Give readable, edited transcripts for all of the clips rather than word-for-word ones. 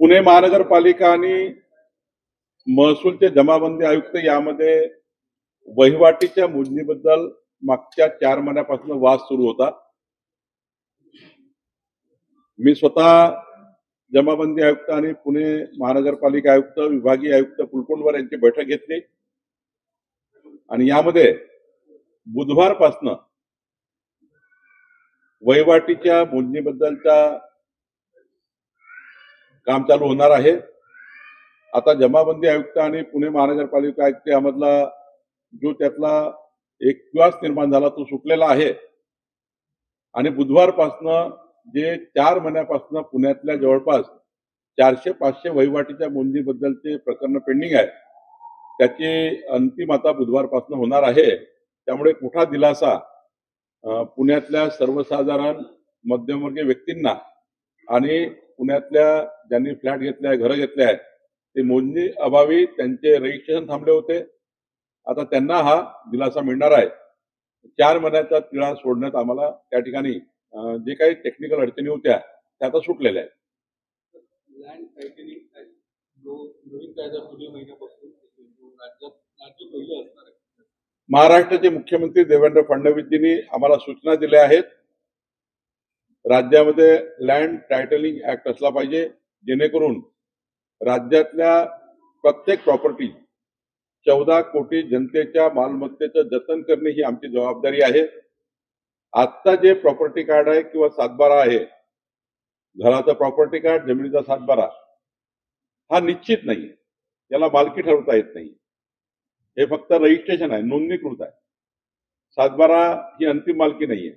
पुणे महानगरपालिका आणि महसूलचे जमाबंदी आयुक्त यामध्ये वहिवाटीच्या मोजणीबद्दल मागच्या 4 महिन्यापासून वाद सुरू होता. मी स्वतः जमाबंदी आयुक्त आणि पुणे महानगरपालिका आयुक्त, विभागीय आयुक्त कुलकर्णीवर यांची बैठक घेतली आणि यामध्ये बुधवारपासून वहिवाटीच्या मोजणीबद्दलचा काम चालू होणार आहे. आता जमाबंदी आयुक्त आणि पुणे महानगरपालिका आयुक्त यामधला जो त्यातला एक विश्वास निर्माण झाला तो सुटलेला आहे आणि बुधवारपासून जे 4 महिन्यापासून पुण्यातल्या जवळपास 400-500 वहिवाटीच्या मोजणीबद्दलचे प्रकरण पेंडिंग आहे, त्याची अंतिम आता बुधवारपासून होणार आहे. त्यामुळे मोठा दिलासा पुण्यातल्या सर्वसाधारण मध्यमवर्गीय व्यक्तींना आणि पुण्यातल्या ज्यांनी फ्लॅट घेतले आहे, घरं घेतले आहेत, ते मोजणी अभावी त्यांचे रजिस्ट्रेशन थांबले होते. आता त्यांना हा दिलासा मिळणार आहे. 4 महिन्याचा तिढा सोडण्यात आम्हाला त्या ठिकाणी जे काही टेक्निकल अडचणी होत्या त्या आता सुटलेल्या आहेत. लँड टायटनिंग जो नवीन कायदा पुढील महिन्यापासून राज्य पहिलं असणार आहे. महाराष्ट्राचे मुख्यमंत्री देवेंद्र फडणवीसजींनी आम्हाला सूचना दिल्या आहेत. राज्यामध्ये लँड टायटलिंग ऍक्ट असला पाहिजे, जेणेकरून राज्यातल्या प्रत्येक प्रॉपर्टी 14 कोटी जनतेच्या मालमत्तेचं जतन करणे ही आमची जबाबदारी आहे. आत्ता जे प्रॉपर्टी कार्ड आहे किंवा 7/12 आहे, घराचा प्रॉपर्टी कार्ड, जमिनीचा 7/12 हा निश्चित नाही, याला मालकी ठरवता येत नाही. हे फक्त रजिस्ट्रेशन आहे, नोंदणीकृत आहे. 7/12 ही अंतिम मालकी नाहीये.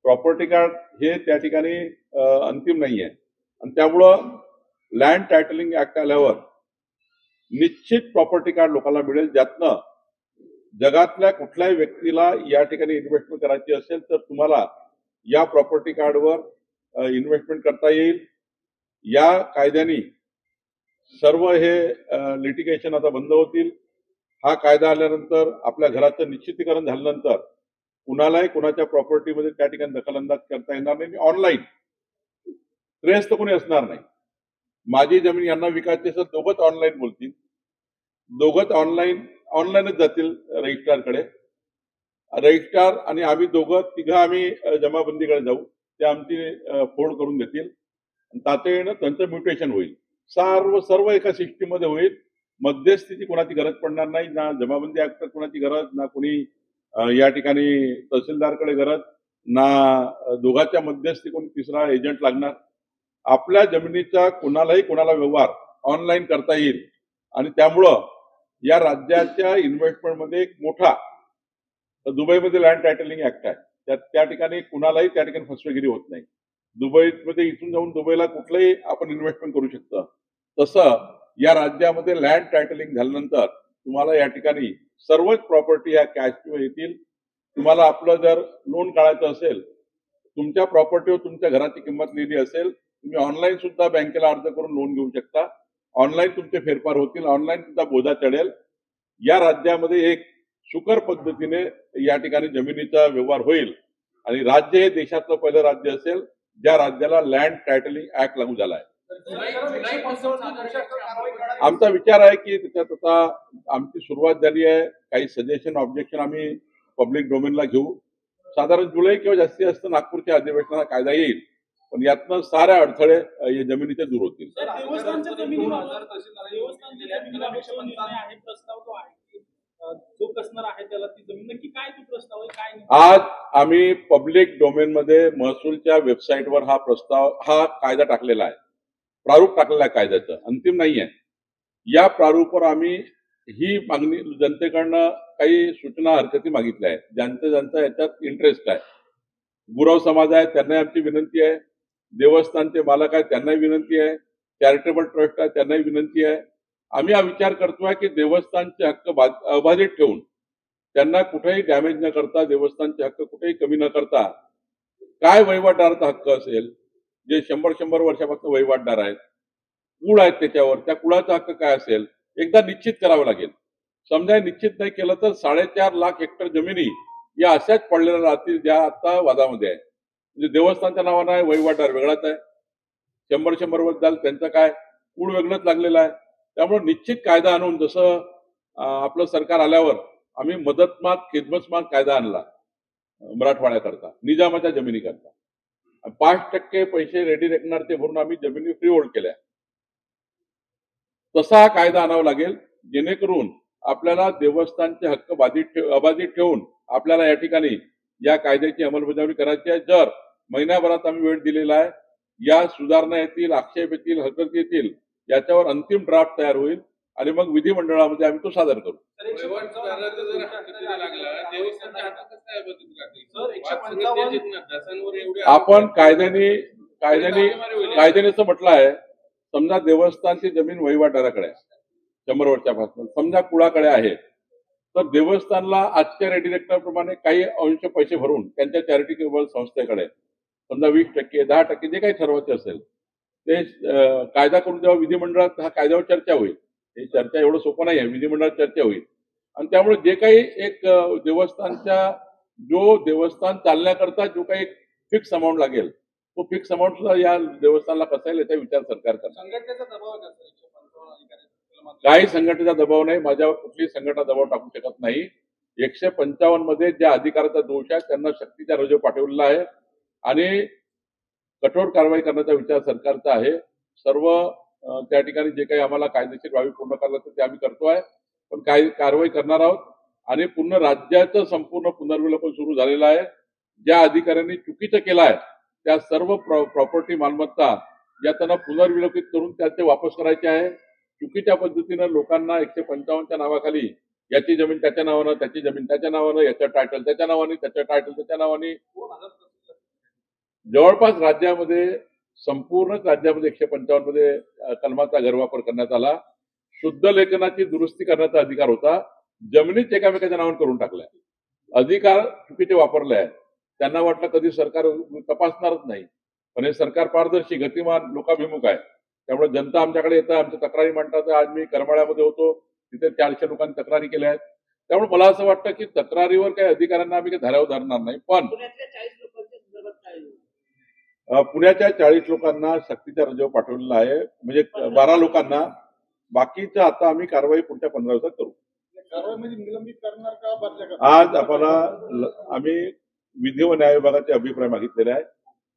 प्रॉपर्टी कार्ड हे त्या ठिकाणी अंतिम नाहीये आणि त्यामुळं लँड टायटलिंग ऍक्ट आल्यावर निश्चित प्रॉपर्टी कार्ड लोकांना मिळेल, ज्यातनं जगातल्या कुठल्याही व्यक्तीला या ठिकाणी इन्व्हेस्टमेंट करायची असेल तर तुम्हाला या प्रॉपर्टी कार्डवर इन्व्हेस्टमेंट करता येईल. या कायद्याने सर्व हे लिटिगेशन आता बंद होतील. हा कायदा आल्यानंतर आपल्या घराचं निश्चितीकरण झाल्यानंतर कुणालाही कुणाच्या प्रॉपर्टीमध्ये त्या ठिकाणी दखलंदाज करता येणार नाही. ऑनलाईन ट्रेस तर कोणी असणार नाही. माझी जमीन यांना विकायची असेल, दोघंच ऑनलाईन बोलतील, दोघंच ऑनलाईनच जातील रजिस्ट्रारकडे. रजिस्ट्रार आणि आम्ही तिघं आम्ही जमाबंदीकडे जाऊ, ते आमची फोड करून देतील. तातडीनं त्यांचं म्युटेशन होईल. सर्व एका सिस्टीम मध्ये होईल. मध्यस्थीची कोणाची गरज पडणार नाही, ना जमाबंदी आयुक्त कोणाची गरज, ना कोणी या ठिकाणी तहसीलदारकडे गरज, ना दोघांच्या मध्यस्थी कोणी तिसरा एजंट लागणार. आपल्या जमिनीचा कोणाला व्यवहार ऑनलाईन करता येईल आणि त्यामुळं या राज्याच्या इन्व्हेस्टमेंटमध्ये एक मोठा दुबईमध्ये लँड टायटलिंग ऍक्ट आहे, त्या ठिकाणी कुणालाही त्या ठिकाणी फसवेगिरी होत नाही. दुबईमध्ये इथून जाऊन दुबईला कुठलंही आपण इन्व्हेस्टमेंट करू शकतो. तसं या राज्यामध्ये लँड टायटलिंग झाल्यानंतर तुम्हाला या ठिकाणी सर्वच प्रॉपर्टी ह्या कॅशवर येतील. तुम्हाला आपलं जर लोन काढायचं असेल, तुमच्या प्रॉपर्टीवर तुमच्या घराची किंमत लिहिली असेल, तुम्ही ऑनलाईन सुद्धा बँकेला अर्ज करून लोन घेऊ शकता. ऑनलाईन तुमचे फेरफार होतील, ऑनलाईन तुमचा बोजा चढेल. या राज्यामध्ये एक सुकर पद्धतीने या ठिकाणी जमिनीचा व्यवहार होईल आणि राज्य हे देशातलं पहिलं राज्य असेल ज्या राज्याला लँड टायटलिंग ऍक्ट लागू झाला आहे. आमचा विचार आहे की त्याच्यात आता आमची सुरुवात झाली आहे. काही सजेशन, ऑब्जेक्शन आम्ही पब्लिक डोमेनला घेऊ. साधारण जुलै किंवा जास्तीत जास्त नागपूरच्या अधिवेशनाला कायदा येईल, पण यातनं साऱ्या अडथळे हे जमिनीचे दूर होतील. आज आम्ही पब्लिक डोमेन मध्ये महसूलच्या वेबसाईटवर हा कायदा टाकलेला आहे, प्रारूप टाकलेला आहे कायद्याचं, अंतिम नाही आहे. या प्रारूपावर आम्ही ही मागणी जनतेकडनं काही सूचना हरकती मागितल्या आहेत. ज्यांचा याच्यात इंटरेस्ट आहे, गुरव समाज आहे त्यांनाही आमची विनंती आहे, देवस्थानचे मालक आहेत त्यांनाही विनंती आहे, चॅरिटेबल ट्रस्ट आहे त्यांनाही विनंती आहे. आम्ही हा विचार करतोय की देवस्थानचे हक्क अबाधित ठेवून त्यांना कुठेही डॅमेज न करता, देवस्थानचे हक्क कुठेही कमी न करता, काय वहिवाटदाराचा हक्क असेल जे 100 वर्षापासून वहिवाटदार आहेत, कुळ आहेत त्याच्यावर, त्या कुळाचा हक्क काय असेल एकदा निश्चित करावं लागेल. समजा निश्चित नाही केलं तर 4.5 लाख हेक्टर जमिनी या अशाच पडलेल्या राहतील ज्या आता वादामध्ये आहे. म्हणजे देवस्थानच्या नावानं आहे, वहिवाटदार वेगळाच आहे. 100 वर्ष झालं त्यांचं काय, कूड वेगळंच लागलेलं आहे. त्यामुळे निश्चित कायदा आणून जसं आपलं सरकार आल्यावर आम्ही मदतमात खिदमतमात कायदा आणला मराठवाड्याकरता निजामाच्या जमिनीकरता 5% पैसे रेडी रेकनरचे भरून आम्ही जमिनी फ्री होल्ड केल्या. तसा हा कायदा आणावा लागेल जेणेकरून आपल्याला देवस्थानचे हक्क अबाधित ठेवून आपल्याला या ठिकाणी या कायद्याची अंमलबजावणी करायची आहे. जर महिन्याभरात आम्ही वेळ दिलेला आहे, या सुधारणा येतील, आक्षेप येतील, हरकत येतील, याच्यावर अंतिम ड्राफ्ट तयार होईल आणि मग विधिमंडळामध्ये आम्ही तो सादर करू. आपण कायद्याने असं म्हटलं आहे, समजा देवस्थानची जमीन वहिवाटदाराकडे आहे 100 वर्षापासून, समजा कुळाकडे आहे, तर देवस्थानला आजच्या रेडी रेकनरप्रमाणे काही अंश पैसे भरून त्यांच्या चॅरिटेबल संस्थेकडे समजा 20%, 10% जे काही ठरवायचे असेल ते कायदा करून जेव्हा विधिमंडळात हा कायद्यावर चर्चा होईल, ही चर्चा एवढं सोपं नाही आहे, विधिमंडळात चर्चा होईल आणि त्यामुळे जे काही एक देवस्थान चालण्याकरता जो काही फिक्स अमाऊंट लागेल तो फिक्स अमाऊंट सुद्धा या देवस्थानला कसा येईल याचा विचार सरकार करणार. संघटनेचा दबाव आहे का सर? 155 अधिकारी काही संघटनेचा दबाव नाही, माझ्यावर कुठलीही संघटना दबाव टाकू शकत नाही. 155 मध्ये ज्या अधिकाराचा दोष आहे त्यांना सक्तीचा रजो पाठवलेला आहे आणि कठोर कारवाई करण्याचा विचार सरकारचा आहे. सर्व त्या ठिकाणी जे काही आम्हाला कायदेशीर बाबी पूर्ण करायला ते आम्ही करतोय, पण काही कारवाई करणार आहोत आणि पूर्ण राज्याचं संपूर्ण पुनर्विलोकन सुरू झालेलं आहे. ज्या अधिकाऱ्यांनी चुकीचं केलं आहे त्या सर्व प्रॉपर्टी मालमत्ता या त्यांना पुनर्विलोकित करून त्याचे वापस करायचे आहे. चुकीच्या पद्धतीनं लोकांना 155च्या नावाखाली याची जमीन त्याच्या नावानं, त्याची जमीन त्याच्या नावानं, याचं टायटल त्याच्या नावाने, त्याचं टायटल त्याच्या नावाने, जवळपास राज्यामध्ये संपूर्ण राज्यामध्ये 155 मध्ये कलमाचा गैरवापर करण्यात आला. शुद्ध लेखनाची दुरुस्ती करण्याचा अधिकार होता, जमिनीत एकामेकाच्या नावाने करून टाकल्या. अधिकार चुकीचे वापरले आहेत. त्यांना वाटलं कधी सरकार तपासणारच नाही, पण हे सरकार पारदर्शी, गतिमान, लोकाभिमुख आहे. त्यामुळे जनता आमच्याकडे येतं, आमच्या तक्रारी मांडतात. आज मी करमाळ्यामध्ये होतो, तिथे 400 लोकांनी तक्रारी केल्या आहेत. त्यामुळे मला असं वाटतं की तक्रारीवर काही अधिकाऱ्यांना आम्ही काही धारावर धरणार नाही. पण पुण्याच्या 40 लोकांना सक्तीचा रजव पाठवलेला आहे, म्हणजे 12 लोकांना. बाकीचं आता आम्ही कारवाई पुढच्या 15 दिवसात करू. निलंबित करणार का बदल्या करणार? आज आम्ही विधी व न्याय विभागाचे अभिप्राय मागितलेले आहे.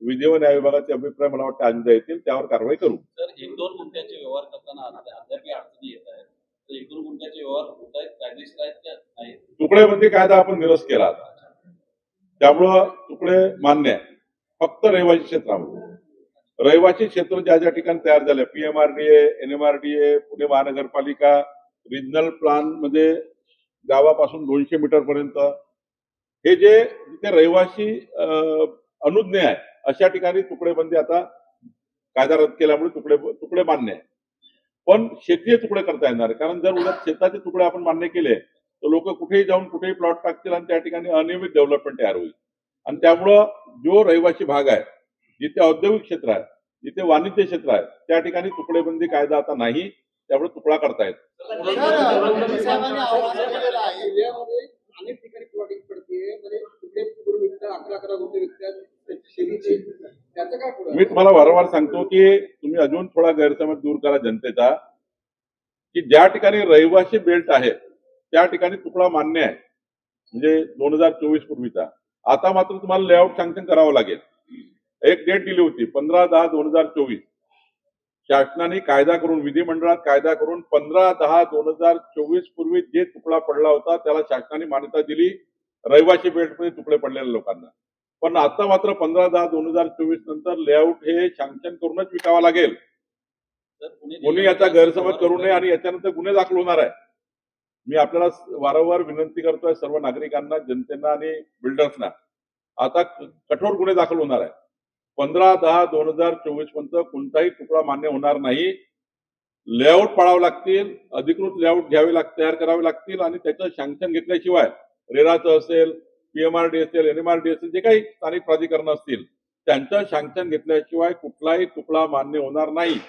विधी व न्याय विभागाचे अभिप्राय मला वाटतं आज उद्या येतील, त्यावर कारवाई करू. सर, 1-2 गुंठ्याचे व्यवहार करताना अद्याप अडचणी येत आहेत. तर 1-2 गुंठ्याचे व्यवहार होत आहेत, कायदेशीर आहेत का नाही? तुकडेबंदी कायदा आपण निरस्त केला आता, त्यामुळं तुकडे मान्य आहे. फक्त रहिवासी क्षेत्रामध्ये रहिवासी क्षेत्र ज्या ज्या ठिकाणी तयार झाले, PMRDA, NMRDA, पुणे महानगरपालिका, रिजनल प्लान मध्ये गावापासून 200 मीटर पर्यंत हे जे जिथे रहिवासी अनुज्ञ आहे अशा ठिकाणी तुकडेबंदी आता कायदा रद्द केल्यामुळे तुकडे मान्य आहे. पण शेतीचे तुकडे करता येणार, कारण जर उद्या शेताचे तुकडे आपण मान्य केले तर लोक कुठेही जाऊन कुठेही प्लॉट टाकतील आणि त्या ठिकाणी अनियमित डेव्हलपमेंट तयार होईल. आणि त्यामुळं जो रहिवासी भाग आहे, जिथे औद्योगिक क्षेत्र आहे, जिथे वाणिज्य क्षेत्र आहे, त्या ठिकाणी तुकडेबंदी कायदा आता नाही, त्यामुळे तुकडा करता येत. अनेक ठिकाणी प्लॉटिंग पडते, म्हणजे कुठे पूर्व विकतात, 11 गुंठे विकतात शेतीचे, त्याचं काय पुढे? मी तुम्हाला वारंवार सांगतो की तुम्ही अजून थोडा गैरसमज दूर करा जनतेचा, की ज्या ठिकाणी रहिवासी बेल्ट आहे त्या ठिकाणी तुकडा मान्य आहे, म्हणजे 2024 पूर्वीचा. आता मात्र तुम्हाला लेआउट सँक्शन करावं लागेल. एक डेट दिली होती 15/10/2024. शासनाने कायदा करून, विधिमंडळात कायदा करून 15/10/2024 पूर्वी जे तुकडा पडला होता त्याला शासनाने मान्यता दिली रहिवासी बेल्टमध्ये तुकडे पडलेल्या लोकांना. पण आता मात्र 15/10/2024 नंतर लेआउट हे सँक्शन करूनच विकावा लागेल. कोणी याचा गैरसमज करू नये आणि याच्यानंतर गुन्हे दाखल होणार आहे. मी आपल्याला वारंवार विनंती करतोय सर्व नागरिकांना, जनतेना आणि बिल्डर्सना, आता कठोर गुन्हे दाखल होणार आहे. 15/10/2024 पर्यंत कोणताही तुकडा मान्य होणार नाही. लेआउट पाळावे लागतील, अधिकृत लेआउट तयार करावे लागतील आणि त्याचं सँक्शन घेतल्याशिवाय रेराचं असेल, PMRD असेल, NMRD असेल, जे काही स्थानिक प्राधिकरण असतील त्यांचं सँक्शन घेतल्याशिवाय कुठलाही तुकडा मान्य होणार नाही.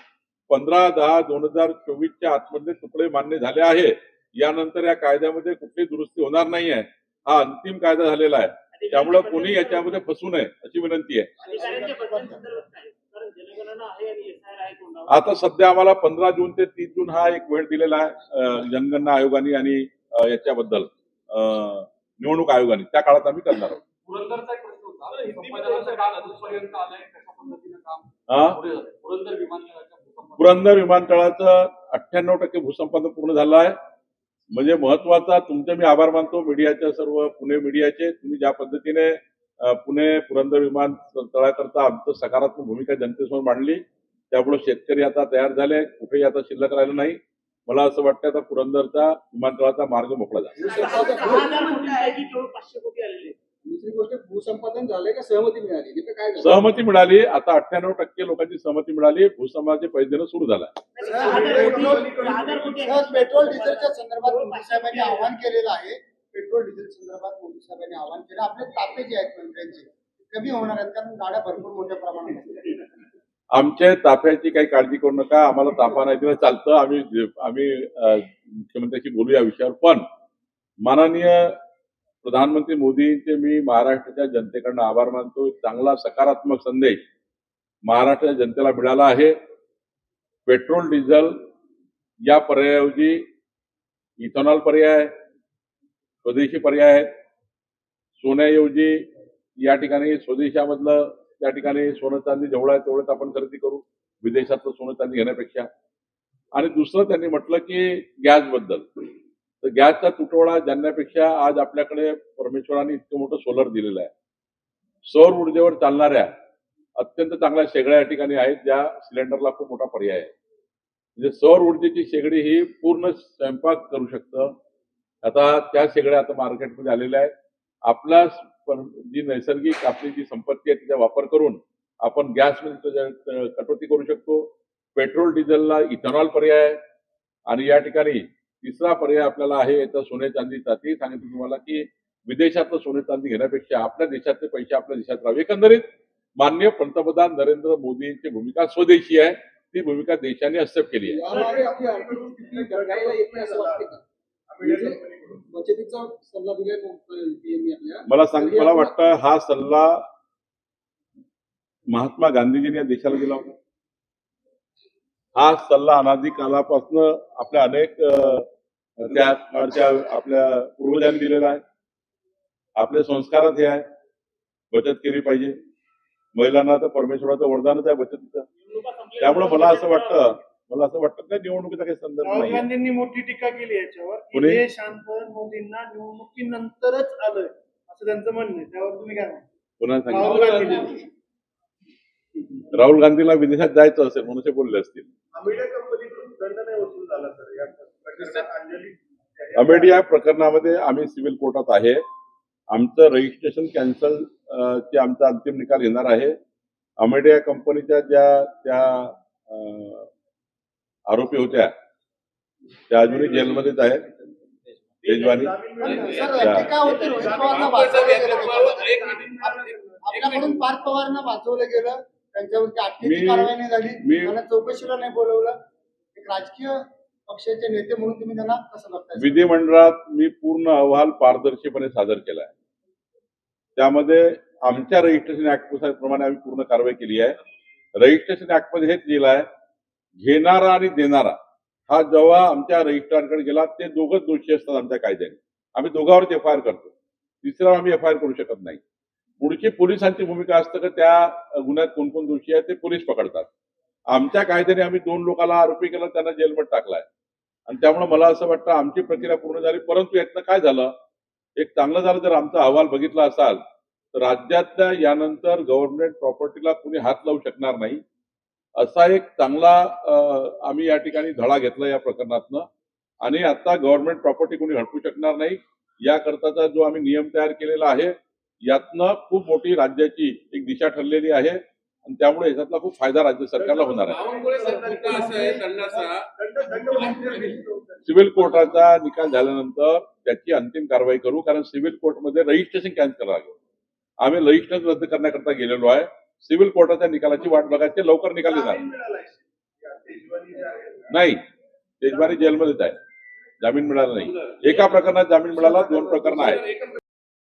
15/10/2024च्या आतमध्ये तुकडे मान्य झाले आहे. यानंतर या कायद्यामध्ये कुठली दुरुस्ती होणार नाही आहे. हा अंतिम कायदा झालेला आहे. त्यामुळे कोणी याच्यामध्ये फसू नये अशी विनंती आहे. आता सध्या आम्हाला 15 जून ते 30 जून हा एक वेळ दिलेला आहे जनगणना आयोगाने आणि याच्याबद्दल निवडणूक आयोगाने, त्या काळात आम्ही करणार आहोत. पुरंदरचा एक प्रश्न होता, संपादनाचं काल अजूनपर्यंत आलंय, कशा पद्धतीनं काम हा? पुढे झालंय? पुरंदर विमानतळाच्या भूसंपादन- पुरंदर विमानतळाचं 98% भूसंपादन पूर्ण झालं आहे. म्हणजे महत्वाचा तुमचे मी आभार मानतो मीडियाच्या, सर्व पुणे मीडियाचे. तुम्ही ज्या पद्धतीने पुणे पुरंदर विमानतळाकरता आमचं सकारात्मक भूमिका जनतेसमोर मांडली, त्यामुळे शेतकरी आता तयार झाले, कुठेही आता शिल्लक राहिलं नाही. मला असं वाटतं आता पुरंदरचा विमानतळाचा मार्ग मोकळा झाला. दुसरी गोष्ट, भूसंपादन झालंय का सहमती मिळाली? तिथं काय झालं? सहमती मिळाली. आता 98% लोकांची सहमती मिळाली. भूसंपादनाचे पैसे देणं सुरू झालं. पेट्रोल डिझेलच्या संदर्भात मोदी साहेबांनी आवाहन केलेलं आहे. पेट्रोल डिझेल संदर्भात मोदी साहेबांनी आवाहन केलं. आपले तापे जे आहेत मंत्र्यांचे कमी होणार आहेत, कारण गाड्या भरपूर मोठ्या प्रमाणात आहेत. आमच्या ताफ्याची काही काळजी करू नका. आम्हाला ताफा नाही दिला चालतं. आम्ही मुख्यमंत्र्यांशी बोलू या विषयावर. पण माननीय प्रधानमंत्री मोदींचे मी महाराष्ट्राच्या जनतेकडनं आभार मानतो. एक चांगला सकारात्मक संदेश महाराष्ट्राच्या जनतेला मिळाला आहे. पेट्रोल डिझेल या पर्यायाऐवजी इथेनॉल पर्याय, स्वदेशी पर्याय आहेत. सोन्याऐवजी या ठिकाणी स्वदेशामधलं, त्या ठिकाणी सोनं चांदी जेवढं आहे तेवढंच आपण खरेदी करू, विदेशातलं सोनं चांदी घेण्यापेक्षा. आणि दुसरं त्यांनी म्हटलं की गॅसबद्दल, तर गॅसचा तुटवडा जाणण्यापेक्षा आज आपल्याकडे परमेश्वराने इतकं मोठं सोलर दिलेलं आहे. सौर ऊर्जेवर चालणाऱ्या अत्यंत चांगल्या शेगड्या या ठिकाणी आहेत, ज्या सिलेंडरला खूप मोठा पर्याय आहे. म्हणजे सौर ऊर्जेची शेगडी ही पूर्ण स्वयंपाक करू शकतं. आता त्या शेगड्या आता मार्केटमध्ये आलेल्या आहेत. आपल्या जी नैसर्गिक आपली जी संपत्ती आहे तिचा वापर करून आपण गॅसमध्ये कटोती करू शकतो. पेट्रोल डिझेलला इथेनॉल पर्याय आहे. आणि या ठिकाणी तिसरा पर्याय आपल्याला आहे याचा सोने चांदीचा. ते सांगितलं तुम्हाला की विदेशातलं सोने चांदी घेण्यापेक्षा आपल्या देशातले पैसे आपल्या देशात राहावे. एकंदरीत माननीय पंतप्रधान नरेंद्र मोदींची भूमिका स्वदेशी आहे. ती भूमिका देशाने एक्सेप्ट केली आहे. यामागे आपली आर्थिक स्थिती डळमळायला येत नाही असं वाटते का? म्हणजे बचतीचा सल्ला दिलाय PM आपल्या. मला वाटतं हा सल्ला महात्मा गांधीजींनी या देशाला दिला होता. हा सल्ला अनादी कालापासून आपल्या अनेक त्या आपल्या पूर्वजांनी दिलेला आहे. आपल्या संस्कारात हे आहे, बचत केली पाहिजे. महिलांना तर परमेश्वराचं वरदानच आहे बचतीचं. त्यामुळे मला असं वाटतं काय निवडणुकीचा काही संदर्भ राहुल नाही. गांधींनी मोठी टीका केली याच्यावर की कोणी? हे शांतवन मोदींना निवडणुकीनंतरच आलंय असं त्यांचं म्हणणं आहे. त्यावर तुम्ही काय म्हणता? पुन्हा राहुल सांगितलं गांधी राहुल गांधीला विदेशात जायचं असेल म्हणून ते बोलले असतील. अमेरिका कंपनीकडून दंड नाही वसूल झाला सर या प्रकरणात. अंजली अमेडिया प्रकरणामध्ये आम्ही सिव्हिल कोर्टात आहे. आमचं रजिस्ट्रेशन कॅन्सल चे आमचा अंतिम निकाल येणार आहे. अमेडिया कंपनीच्या त्या आरोपी होत्या त्या अजूनही जेलमध्येच आहेत. तेजवानी सर टीका होती रोहित पवारांना वाचवलं गेलं. आपल्याकडून पार्थ पवारांना वाचवलं गेलं. त्यांच्यावरती अटकेची कारवाई नाही झाली. त्यांना चौकशीला नाही बोलवलं. एक राजकीय पक्षाचे नेते म्हणून तुम्ही त्यांना कसं बघताय? विधिमंडळात मी पूर्ण अहवाल पारदर्शीपणे सादर केला आहे. त्यामध्ये आमच्या रजिस्ट्रेशन ऍक्ट प्रमाणे आम्ही पूर्ण कारवाई केली आहे. रजिस्ट्रेशन ऍक्ट मध्ये हेच लिहिलं आहे, घेणारा आणि देणारा हा जेव्हा आमच्या रजिस्ट्रारकडे गेला ते दोघंच दोषी असतात आमच्या कायद्याने. आम्ही दोघांवरच FIR करतो. तिसऱ्यावर आम्ही FIR करू शकत नाही. पुढची पोलिसांची भूमिका असतं की त्या गुन्ह्यात कोण कोण दोषी आहे ते पोलीस पकडतात. आमच्या कायद्याने आम्ही 2 लोकांना आरोपी केला, त्यांना जेलमध्ये टाकलाय. आणि त्यामुळे मला असं वाटतं आमची प्रक्रिया पूर्ण झाली. परंतु यातनं काय झालं, एक चांगलं झालं जर आमचा अहवाल बघितला असाल तर राज्यातल्या यानंतर गव्हर्नमेंट प्रॉपर्टीला कुणी हात लावू शकणार नाही असा एक चांगला आम्ही या ठिकाणी धडा घेतला या प्रकरणातनं. आणि आता गव्हर्नमेंट प्रॉपर्टी कोणी हटवू शकणार नाही याकरताचा जो आम्ही नियम तयार केलेला आहे यातनं खूप मोठी राज्याची एक दिशा ठरलेली आहे. आणि त्यामुळे याच्यातला खूप फायदा राज्य सरकारला होणार आहे. सिव्हिल कोर्टाचा निकाल झाल्यानंतर त्याची अंतिम कारवाई करू. कारण सिव्हिल कोर्टमध्ये रजिस्ट्रेशन कॅन्सल करावं लागेल. आम्ही रजिस्ट्रेशन रद्द करण्याकरता गेलेलो आहे. सिव्हिल कोर्टाच्या निकालाची वाट बघायची, लवकर निकाल येणार नाही. तेजवानी जेलमध्येच आहे, जामीन मिळाला नाही. एका प्रकरणात जामीन मिळाला, 2 प्रकरणं आहेत.